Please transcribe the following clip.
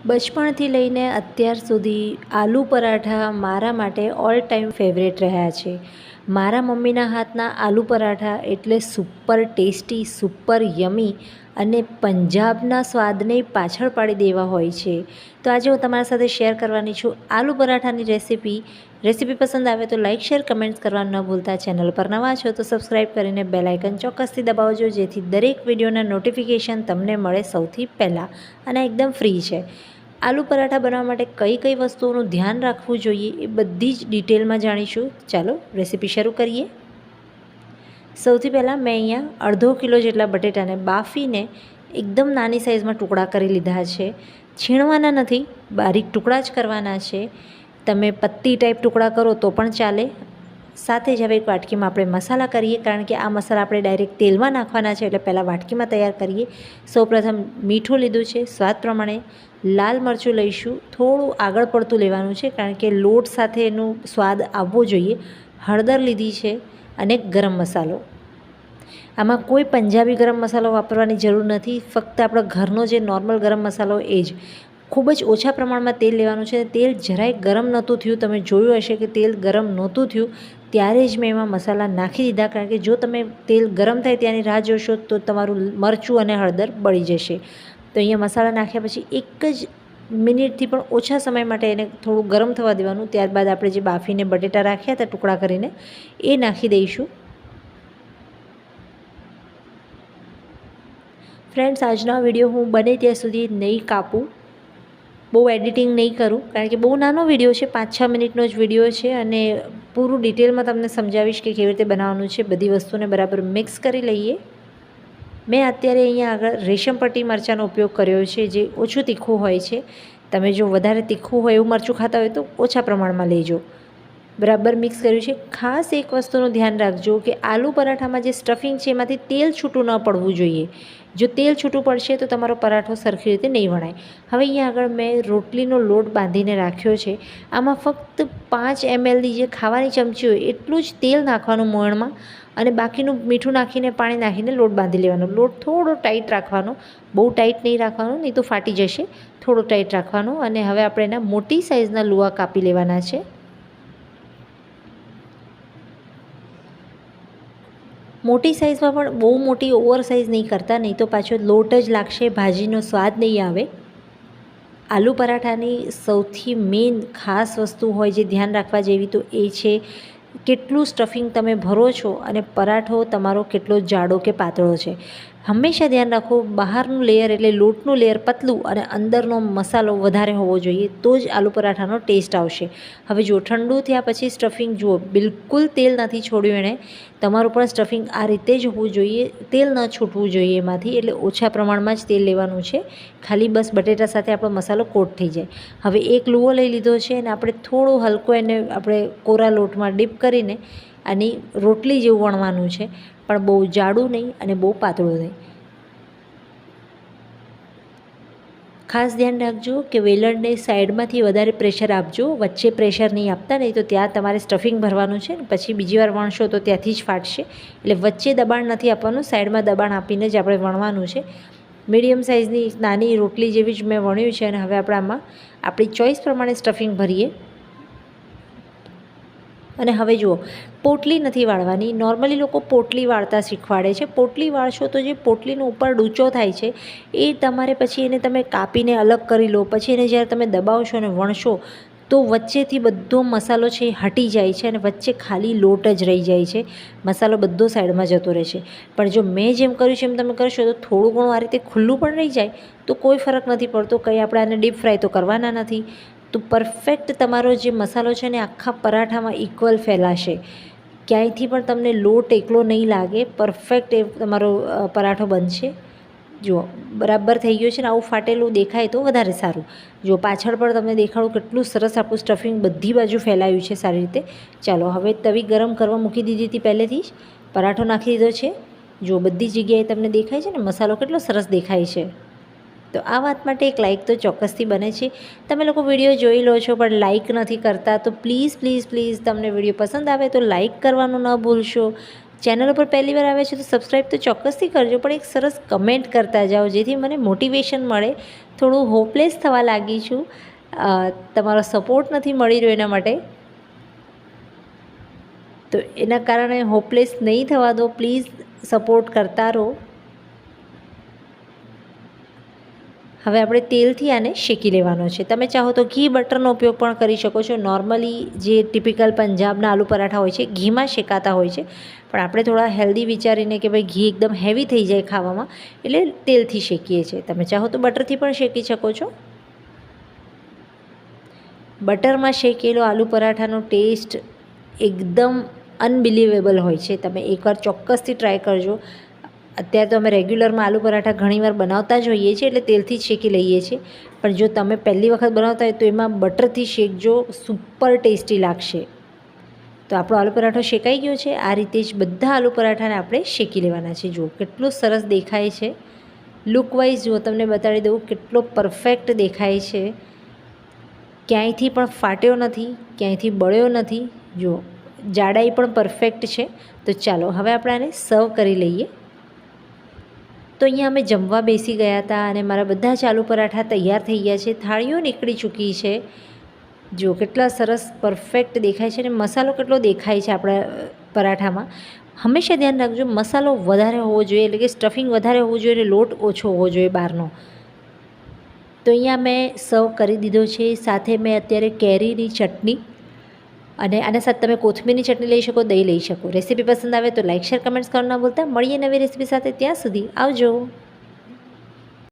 બચપણથી લઈને અત્યાર સુધી આલુ પરાઠા મારા માટે ઓલ ટાઈમ ફેવરેટ રહ્યા છે. મારા મમ્મીના હાથના આલુ પરાઠા એટલે સુપર ટેસ્ટી, સુપર યમી અને પંજાબના સ્વાદને પાછળ પાડી દેવા હોય છે. તો આજે હું તમારા સાથે શેર કરવાની છું આલુ પરાઠાની રેસીપી. રેસીપી પસંદ આવે તો લાઇક, શેર, કમેન્ટ્સ કરવાનું ન ભૂલતા. ચેનલ પર નવા છો તો સબસ્ક્રાઈબ કરીને બેલ આઇકન ચોક્કસથી દબાવજો, જેથી દરેક વિડીયોના નોટિફિકેશન તમને મળે સૌથી પહેલાં અને એકદમ ફ્રી છે. આલુ પરાઠા બનાવવા માટે કઈ કઈ વસ્તુઓનું ધ્યાન રાખવું જોઈએ એ બધી જ ડિટેલમાં જાણીશું. ચાલો રેસીપી શરૂ કરીએ. સૌથી પહેલાં મેં અહીંયા અડધો કિલો જેટલા બટેટાને બાફીને એકદમ નાની સાઇઝમાં ટુકડા કરી લીધા છે. છીણવાના નથી, બારીક ટુકડા જ કરવાના છે. તમે પત્તી ટાઈપ ટુકડા કરો તો પણ ચાલે. સાથે જ હવે એક વાટકીમાં આપણે મસાલા કરીએ, કારણ કે આ મસાલા આપણે ડાયરેક્ટ તેલમાં નાખવાના છે, એટલે પહેલાં વાટકીમાં તૈયાર કરીએ. સૌપ્રથમ મીઠું લીધું છે, સ્વાદ પ્રમાણે. લાલ મરચું લઈશું, થોડું આગળ પડતું લેવાનું છે, કારણ કે લોટ સાથે એનું સ્વાદ આવવો જોઈએ. હળદર લીધી છે અને ગરમ મસાલો. આમાં કોઈ પંજાબી ગરમ મસાલો વાપરવાની જરૂર નથી, ફક્ત આપણો ઘરનો જે નોર્મલ ગરમ મસાલો એ જ. ખૂબ જ ઓછા પ્રમાણમાં તેલ લેવાનું છે. તેલ જરાય ગરમ નહોતું થયું, તમે જોયું હશે કે તેલ ગરમ નહોતું થયું ત્યારે જ મેં એમાં મસાલા નાખી દીધા, કારણ કે જો તમે તેલ ગરમ થાય ત્યાંની રાહ જોશો તો તમારું મરચું અને હળદર બળી જશે. તો અહીંયા મસાલા નાખ્યા પછી એક જ મિનિટથી પણ ઓછા સમય માટે એને થોડું ગરમ થવા દેવાનું. ત્યારબાદ આપણે જે બાફીને બટેટા રાખ્યા હતા ટુકડા કરીને એ નાખી દઈશું. ફ્રેન્ડ્સ, આજનો વિડીયો હું બને ત્યાં સુધી નહીં કાપું, બહુ એડિટિંગ નહીં કરું, કારણ કે બહુ નાનો વિડીયો છે, 5-6 મિનિટનો જ વિડીયો છે અને પૂરું ડિટેલમાં તમને સમજાવીશ કે કેવી રીતે બનાવવાનું છે. બધી વસ્તુને બરાબર મિક્સ કરી લઈએ. મેં અત્યારે અહીંયા આગળ રેશમપટ્ટી મરચાંનો ઉપયોગ કર્યો છે, જે ઓછું તીખું હોય છે. તમે જો વધારે તીખું હોય એવું મરચું ખાતા હોય તો ઓછા પ્રમાણમાં લેજો. બરાબર મિક્સ કર્યું છે. ખાસ એક વસ્તુનું ધ્યાન રાખજો કે આલુ પરાઠામાં જે સ્ટફિંગ છે એમાંથી તેલ છૂટું ન પડવું જોઈએ. જો તેલ છૂટું પડશે તો તમારો પરાઠો સરખી રીતે નહીં વણાય. હવે અહીંયા આગળ મેં રોટલીનો લોટ બાંધીને રાખ્યો છે. આમાં ફક્ત 5 mlની જે ખાવાની ચમચી હોય એટલું જ તેલ નાખવાનું મોયણમાં, અને બાકીનું મીઠું નાખીને પાણી નાખીને લોટ બાંધી લેવાનો. લોટ થોડો ટાઈટ રાખવાનો, બહુ ટાઈટ નહીં રાખવાનો, નહીં તો ફાટી જશે. થોડો ટાઈટ રાખવાનો. અને હવે આપણે એના મોટી સાઇઝના લુઆ કાપી લેવાના છે. મોટી સાઇઝમાં પણ બહુ મોટી ઓવર સાઇઝ નહીં કરતા, નહીં તો પાછો લોટ જ લાગશે, ભાજીનો સ્વાદ નહીં આવે. આલુ પરાઠાની સૌથી મેઇન ખાસ વસ્તુ હોય જે ધ્યાન રાખવા જેવી તો એ છે કેટલું સ્ટફિંગ તમે ભરો છો અને પરાઠો તમારો કેટલો જાડો કે પાતળો છે. હંમેશા ધ્યાન રાખો, બહારનું લેયર એટલે લોટનું લેયર પતલું અને અંદરનો મસાલો વધારે હોવો જોઈએ, તો જ આલુ પરાઠાનો ટેસ્ટ આવશે. હવે જો ઠંડુ થયા પછી સ્ટફિંગ જુઓ, બિલકુલ તેલ નથી છોડ્યું એણે. તમારું પણ સ્ટફિંગ આ રીતે જ હોવું જોઈએ, તેલ ન છૂટવું જોઈએ એમાંથી, એટલે ઓછા પ્રમાણમાં જ તેલ લેવાનું છે. ખાલી બસ બટેટા સાથે આપણો મસાલો કોટ થઈ જાય. હવે એક લુઓ લઈ લીધો છે અને આપણે થોડો હલકો એને આપણે કોરા લોટમાં ડીપ કરીને આની રોટલી જેવું વણવાનું છે, પણ બહુ જાડું નહીં અને બહુ પાતળું નહીં. ખાસ ધ્યાન રાખજો કે વેલણને સાઈડમાંથી વધારે પ્રેશર આપજો, વચ્ચે પ્રેશર નહીં આપતા, નહીં તો ત્યાં તમારે સ્ટફિંગ ભરવાનું છે ને પછી બીજી વાર વણશો તો ત્યાંથી જ ફાટશે. એટલે વચ્ચે દબાણ નથી આપવાનું, સાઈડમાં દબાણ આપીને જ આપણે વણવાનું છે. મીડિયમ સાઇઝની નાની રોટલી જેવી જ મેં વણ્યું છે. અને હવે આપણે આમાં આપણી ચોઈસ પ્રમાણે સ્ટફિંગ ભરીએ. અને હવે જુઓ, પોટલી નથી વાળવાની. નોર્મલી લોકો પોટલી વાળતા શીખવાડે છે. પોટલી વાળશો તો જે પોટલીનો ઉપર ડૂચો થાય છે એ તમારે પછી એને તમે કાપીને અલગ કરી લો. પછી એને જ્યારે તમે દબાવશો અને વણશો તો વચ્ચેથી બધો મસાલો છે એ હટી જાય છે અને વચ્ચે ખાલી લોટ જ રહી જાય છે. મસાલો બધો સાઈડમાં જતો રહે છે. પણ જો મેં જેમ કર્યું છે એમ તમે કરશો તો થોડું ઘણું આ રીતે ખુલ્લું પણ રહી જાય તો કોઈ ફરક નથી પડતો. કંઈ આપણે આને ડીપ ફ્રાય તો કરવાના નથી. તો પરફેક્ટ તમારો જે મસાલો છે ને આખા પરાઠામાં ઇક્વલ ફેલાશે. ક્યાંયથી પણ તમને લોટ એકલો નહીં લાગે. પરફેક્ટ એ તમારો પરાઠો બનશે. જુઓ બરાબર થઈ ગયું છે ને. આવું ફાટેલું દેખાય તો વધારે સારું. જો પાછળ પણ તમને દેખાડું કેટલું સરસ આપણું સ્ટફિંગ બધી બાજુ ફેલાયું છે સારી રીતે. ચાલો હવે તવી ગરમ કરવા મૂકી દીધી હતી પહેલેથી જ. પરાઠો નાખી દીધો છે. જો બધી જગ્યાએ તમને દેખાય છે ને મસાલો કેટલો સરસ દેખાય છે. તો આ વાત માટે એક લાઇક તો ચોક્કસથી બને છે. તમે લોકો વિડીયો જોઈ લો છો પણ લાઇક નથી કરતા, તો પ્લીઝ પ્લીઝ પ્લીઝ તમને વિડીયો પસંદ આવે તો લાઇક કરવાનું ન ભૂલશો. ચેનલ ઉપર પહેલી વાર આવ્યા છે તો સબસ્ક્રાઈબ તો ચોક્કસથી કરજો, પણ એક સરસ કમેન્ટ કરતા જાઓ જેથી મને મોટિવેશન મળે. થોડું હોપલેસ થવા લાગી છું, તમારો સપોર્ટ નથી મળી રહ્યો એના માટે, તો એના કારણે હોપલેસ નહીં થવા દો, પ્લીઝ સપોર્ટ કરતા રહો. હવે આપણે તેલથી આને શેકી લેવાનો છે. તમે ચાહો તો ઘી બટરનો ઉપયોગ પણ કરી શકો છો. નોર્મલી જે ટિપિકલ પંજાબના આલુ પરાઠા હોય છે ઘીમાં શેકાતા હોય છે, પણ આપણે થોડા હેલ્ધી વિચારીને કે ભાઈ ઘી એકદમ હેવી થઈ જાય ખાવામાં, એટલે તેલથી શેકીએ છીએ. તમે ચાહો તો બટરથી પણ શેકી શકો છો. બટરમાં શેકેલો આલુ પરાઠાનો ટેસ્ટ એકદમ અનબિલીવેબલ હોય છે. તમે એકવાર ચોક્કસથી ટ્રાય કરજો. અત્યારે તો અમે રેગ્યુલરમાં આલુ પરાઠા ઘણીવાર બનાવતા જ હોઈએ છીએ, એટલે તેલથી જ શેકી લઈએ છીએ, પણ જો તમે પહેલી વખત બનાવતા હોય તો એમાં બટરથી શેકજો, સુપર ટેસ્ટી લાગશે. તો આપણો આલુ પરાઠો શેકાઈ ગયો છે. આ રીતે જ બધા આલુ પરાઠાને આપણે શેકી લેવાના છે. જુઓ કેટલું સરસ દેખાય છે. લુકવાઇઝ જુઓ, તમને બતાડી દઉં કેટલો પરફેક્ટ દેખાય છે. ક્યાંયથી પણ ફાટ્યો નથી, ક્યાંયથી બળ્યો નથી. જુઓ જાડાઈ પણ પરફેક્ટ છે. તો ચાલો હવે આપણે આને સર્વ કરી લઈએ. તો અહીંયા અમે જમવા બેસી ગયા હતા અને મારા બધા જ આલુ પરાઠા તૈયાર થઈ ગયા છે. થાળીઓ નીકળી ચૂકી છે. જો કેટલા સરસ પરફેક્ટ દેખાય છે અને મસાલો કેટલો દેખાય છે આપણા પરાઠામાં. હંમેશા ધ્યાન રાખજો, મસાલો વધારે હોવો જોઈએ, એટલે કે સ્ટફિંગ વધારે હોવું જોઈએ અને લોટ ઓછો હોવો જોઈએ બહારનો. તો અહીંયા મેં સર્વ કરી દીધો છે. સાથે મેં અત્યારે કેરીની ચટણી અને આના સાથે તમે કોથમીરની ચટણી લઈ શકો, દહીં લઈ શકો. રેસીપી પસંદ આવે તો લાઇક, શેર, કમેન્ટ્સ કરવાનું ના ભૂલતા. મળીએ નવી રેસીપી સાથે. ત્યાં સુધી આવજો.